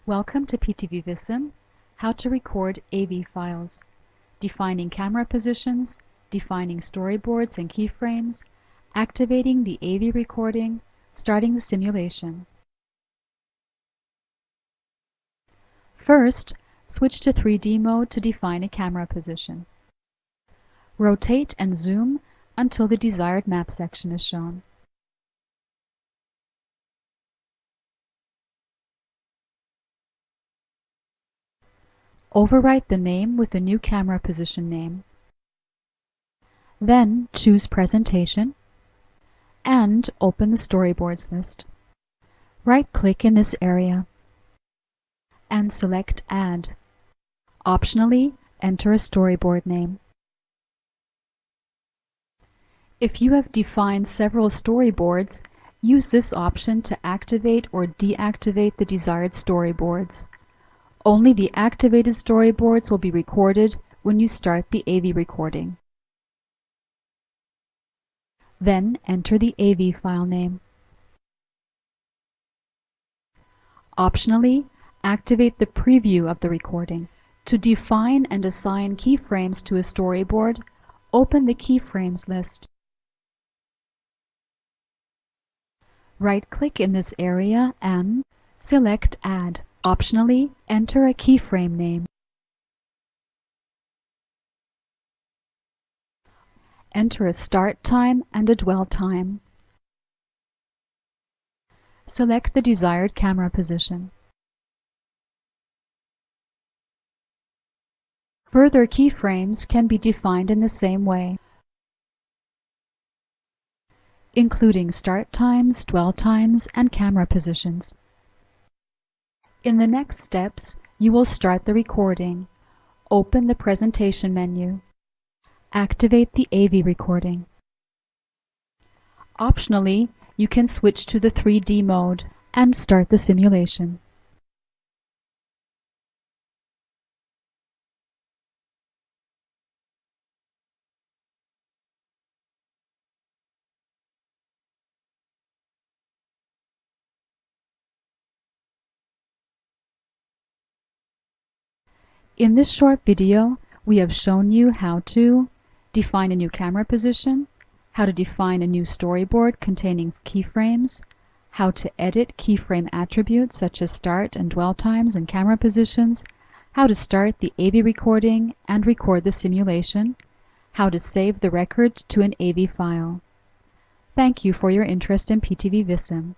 Welcome to PTV Vissim, how to record AV files, defining camera positions, defining storyboards and keyframes, activating the AV recording, starting the simulation. First, switch to 3D mode to define a camera position. Rotate and zoom until the desired map section is shown. Overwrite the name with the new camera position name. Then choose Presentation and open the Storyboards list. Right-click in this area and select Add. Optionally, enter a storyboard name. If you have defined several storyboards, use this option to activate or deactivate the desired storyboards. Only the activated storyboards will be recorded when you start the AV recording. Then enter the AV file name. Optionally, activate the preview of the recording. To define and assign keyframes to a storyboard, open the Keyframes list. Right-click in this area and select Add. Optionally, enter a keyframe name. Enter a start time and a dwell time. Select the desired camera position. Further keyframes can be defined in the same way, including start times, dwell times, and camera positions. In the next steps, you will start the recording. Open the Presentation menu. Activate the AV recording. Optionally, you can switch to the 3D mode and start the simulation. In this short video, we have shown you how to define a new camera position, how to define a new storyboard containing keyframes, how to edit keyframe attributes such as start and dwell times and camera positions, how to start the AV recording and record the simulation, how to save the record to an AV file. Thank you for your interest in PTV Vissim.